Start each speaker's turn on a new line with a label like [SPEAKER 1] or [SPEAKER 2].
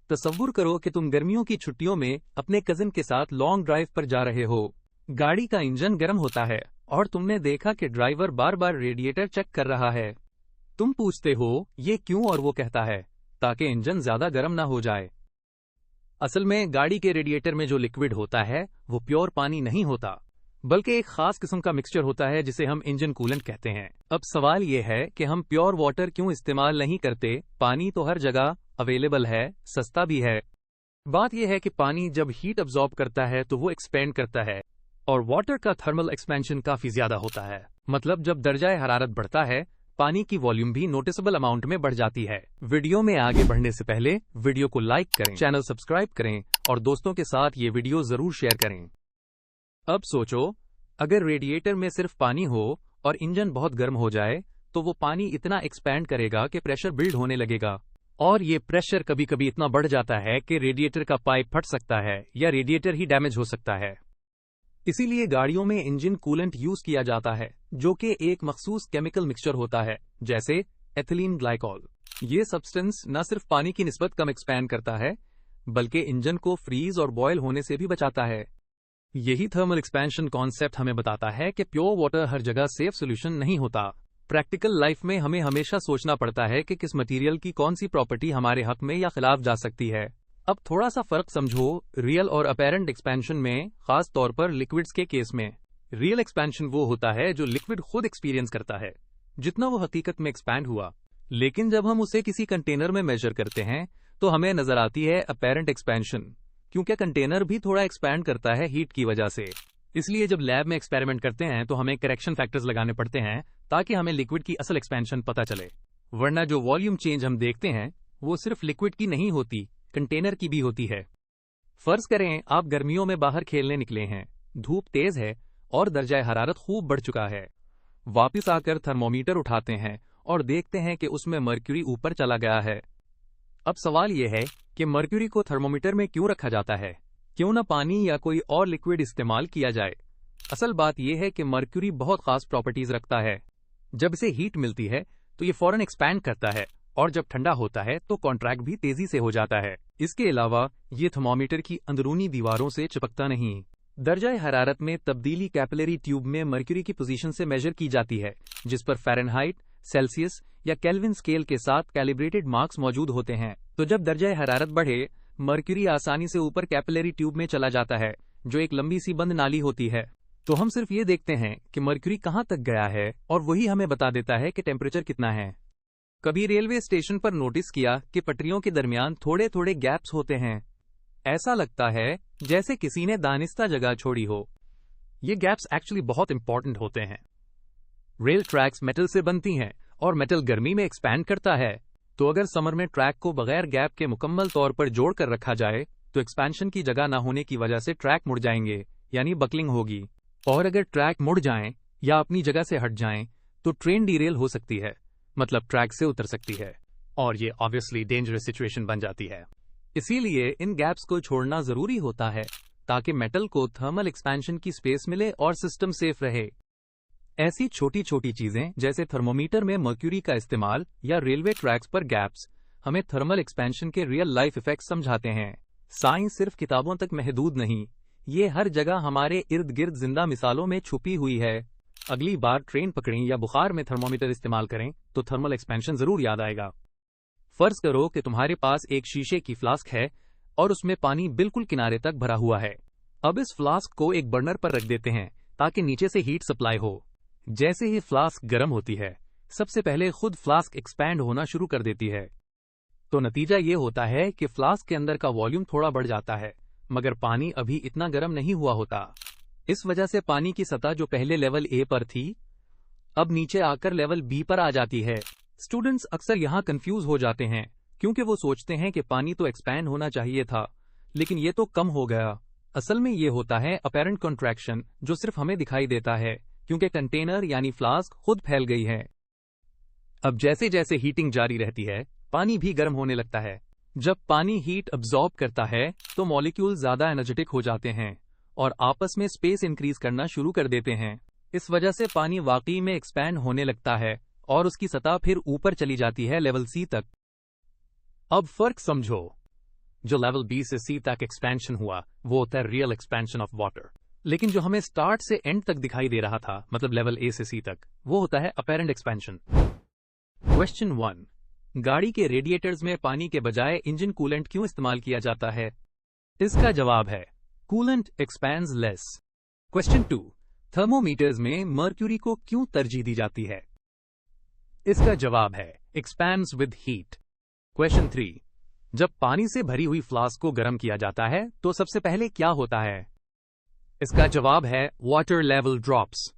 [SPEAKER 1] तसव्वुर करो कि तुम गर्मियों की छुट्टियों में अपने कजिन के साथ लॉन्ग ड्राइव पर जा रहे हो। गाड़ी का इंजन गर्म होता है और तुमने देखा कि ड्राइवर बार बार रेडिएटर चेक कर रहा है। तुम पूछते हो ये क्यों, और वो कहता है ताकि इंजन ज्यादा गर्म ना हो जाए। असल में गाड़ी के रेडिएटर में जो लिक्विड होता है वो प्योर पानी नहीं होता, बल्कि एक खास किस्म का मिक्सचर होता है जिसे हम इंजन कूलेंट कहते हैं। अब सवाल ये है कि हम प्योर वाटर क्यों इस्तेमाल नहीं करते? पानी तो हर जगह अवेलेबल है, सस्ता भी है। बात यह है कि पानी जब हीट अब्सॉर्ब करता है तो वो एक्सपेंड करता है, और वाटर का थर्मल एक्सपेंशन काफी ज्यादा होता है। मतलब जब दर्जाए हरारत बढ़ता है, पानी की वॉल्यूम भी नोटिसेबल अमाउंट में बढ़ जाती है। वीडियो में आगे बढ़ने से पहले वीडियो को लाइक करें, चैनल सब्सक्राइब करें और दोस्तों के साथ ये वीडियो जरूर शेयर करें। अब सोचो, अगर रेडिएटर में सिर्फ पानी हो और इंजन बहुत गर्म हो जाए तो वो पानी इतना एक्सपैंड करेगा कि प्रेशर बिल्ड होने लगेगा, और ये प्रेशर कभी कभी इतना बढ़ जाता है कि रेडिएटर का पाइप फट सकता है या रेडिएटर ही डैमेज हो सकता है। इसीलिए गाड़ियों में इंजन कूलेंट यूज किया जाता है, जो कि एक मखसूस केमिकल मिक्सचर होता है, जैसे एथिलीन ग्लाइकॉल। ये सब्सटेंस न सिर्फ पानी की निस्बत कम एक्सपैंड करता है, बल्कि इंजन को फ्रीज और बॉयल होने से भी बचाता है। यही थर्मल एक्सपेंशन कॉन्सेप्ट हमें बताता है कि प्योर वाटर हर जगह सेफ सोल्यूशन नहीं होता। प्रैक्टिकल लाइफ में हमें हमेशा सोचना पड़ता है कि किस मटेरियल की कौन सी प्रॉपर्टी हमारे हक में या खिलाफ जा सकती है। अब थोड़ा सा फर्क समझो रियल और अपेरेंट एक्सपेंशन में, खास तौर पर लिक्विड्स के केस में। रियल एक्सपेंशन वो होता है जो लिक्विड खुद एक्सपीरियंस करता है, जितना वो हकीकत में एक्सपैंड हुआ। लेकिन जब हम उसे किसी कंटेनर में मेजर करते हैं तो हमें नजर आती है अपेरेंट एक्सपेंशन, क्योंकि कंटेनर भी थोड़ा एक्सपैंड करता है हीट की वजह से। इसलिए जब लैब में एक्सपेरिमेंट करते हैं तो हमें करेक्शन फैक्टर्स लगाने पड़ते हैं ताकि हमें लिक्विड की असल एक्सपेंशन पता चले। वरना जो वॉल्यूम चेंज हम देखते हैं वो सिर्फ लिक्विड की नहीं होती, कंटेनर की भी होती है। फर्ज करें आप गर्मियों में बाहर खेलने निकले हैं, धूप तेज है और दर्जाए हरारत खूब बढ़ चुका है। वापिस आकर थर्मोमीटर उठाते हैं और देखते हैं कि उसमें मर्क्यूरी ऊपर चला गया है। अब सवाल यह है कि मर्क्यूरी को थर्मोमीटर में क्यों रखा जाता है? क्यों ना पानी या कोई और लिक्विड इस्तेमाल किया जाए? असल बात यह है कि मर्क्यूरी बहुत खास प्रॉपर्टीज रखता है। जब इसे हीट मिलती है तो ये फौरन एक्सपैंड करता है, और जब ठंडा होता है तो कॉन्ट्रैक्ट भी तेजी से हो जाता है। इसके अलावा ये थर्मोमीटर की अंदरूनी दीवारों से चिपकता नहीं। दर्जाए हरारत में तब्दीली कैपिलरी ट्यूब में मर्क्यूरी की पोजीशन से मेजर की जाती है, जिस पर फ़ारेनहाइट, सेल्सियस या केल्विन स्केल के साथ कैलिब्रेटेड मार्क्स मौजूद होते हैं। तो जब दर्जाए हरारत बढ़े, मर्क्यूरी आसानी से ऊपर कैपिलरी ट्यूब में चला जाता है, जो एक लंबी सी बंद नाली होती है। तो हम सिर्फ ये देखते हैं कि मर्क्यूरी कहाँ तक गया है, और वही हमें बता देता है कि टेम्परेचर कितना है। कभी रेलवे स्टेशन पर नोटिस किया कि पटरियों के दरमियान थोड़े थोड़े गैप्स होते हैं? ऐसा लगता है जैसे किसी ने दानिस्ता जगह छोड़ी हो। ये गैप्स एक्चुअली बहुत इंपॉर्टेंट होते हैं। रेल ट्रैक्स मेटल से बनती हैं और मेटल गर्मी में एक्सपैंड करता है। तो अगर समर में ट्रैक को बगैर गैप के मुकम्मल तौर पर जोड़ कर रखा जाए तो एक्सपेंशन की जगह न होने की वजह से ट्रैक मुड़ जाएंगे, यानी बकलिंग होगी। और अगर ट्रैक मुड़ जाएं या अपनी जगह से हट जाएं तो ट्रेन डीरेल हो सकती है, मतलब ट्रैक से उतर सकती है, और ये ऑब्वियसली डेंजरस सिचुएशन बन जाती है। इसीलिए इन गैप्स को छोड़ना जरूरी होता है ताकि मेटल को थर्मल एक्सपेंशन की स्पेस मिले और सिस्टम सेफ रहे। ऐसी छोटी छोटी चीजें जैसे थर्मोमीटर में मर्क्यूरी का इस्तेमाल या रेलवे ट्रैक्स पर गैप्स हमें थर्मल एक्सपेंशन के रियल लाइफ इफेक्ट समझाते हैं। साइंस सिर्फ किताबों तक महदूद नहीं, ये हर जगह हमारे इर्द गिर्द जिंदा मिसालों में छुपी हुई है। अगली बार ट्रेन पकड़ें या बुखार में थर्मोमीटर इस्तेमाल करें तो थर्मल एक्सपेंशन जरूर याद आएगा। फर्ज करो कि तुम्हारे पास एक शीशे की फ्लास्क है और उसमें पानी बिल्कुल किनारे तक भरा हुआ है। अब इस फ्लास्क को एक बर्नर पर रख देते हैं ताकि नीचे से हीट सप्लाई हो। जैसे ही फ्लास्क गर्म होती है, सबसे पहले खुद फ्लास्क एक्सपैंड होना शुरू कर देती है। तो नतीजा ये होता है कि फ्लास्क के अंदर का वॉल्यूम थोड़ा बढ़ जाता है, मगर पानी अभी इतना गर्म नहीं हुआ होता। इस वजह से पानी की सतह जो पहले लेवल ए पर थी, अब नीचे आकर लेवल बी पर आ जाती है। स्टूडेंट्स अक्सर यहाँ कंफ्यूज हो जाते हैं, क्योंकि वो सोचते हैं कि पानी तो एक्सपैंड होना चाहिए था, लेकिन ये तो कम हो गया। असल में ये होता है अपेरेंट कॉन्ट्रैक्शन, जो सिर्फ हमें दिखाई देता है क्योंकि कंटेनर यानी फ्लास्क खुद फैल गई है। अब जैसे जैसे हीटिंग जारी रहती है, पानी भी गर्म होने लगता है। जब पानी हीट अब्सॉर्ब करता है तो मॉलिक्यूल ज्यादा एनर्जेटिक हो जाते हैं और आपस में स्पेस इंक्रीज करना शुरू कर देते हैं। इस वजह से पानी वाकई में एक्सपैंड होने लगता है और उसकी सतह फिर ऊपर चली जाती है लेवल सी तक। अब फर्क समझो, जो लेवल बी से सी तक एक्सपेंशन हुआ वो होता है रियल एक्सपेंशन ऑफ वाटर। लेकिन जो हमें स्टार्ट से एंड तक दिखाई दे रहा था, मतलब लेवल ए से सी तक, वो होता है अपेरेंट एक्सपेंशन। क्वेश्चन 1, गाड़ी के रेडिएटर्स में पानी के बजाय इंजन कूलेंट क्यों इस्तेमाल किया जाता है? इसका जवाब है coolant expands less. Question 2, thermometers में मर्क्यूरी को क्यों तरजीह दी जाती है? इसका जवाब है एक्सपैंड्स विद हीट। क्वेश्चन 3, जब पानी से भरी हुई फ्लास्क को गर्म किया जाता है तो सबसे पहले क्या होता है? इसका जवाब है वाटर लेवल ड्रॉप्स।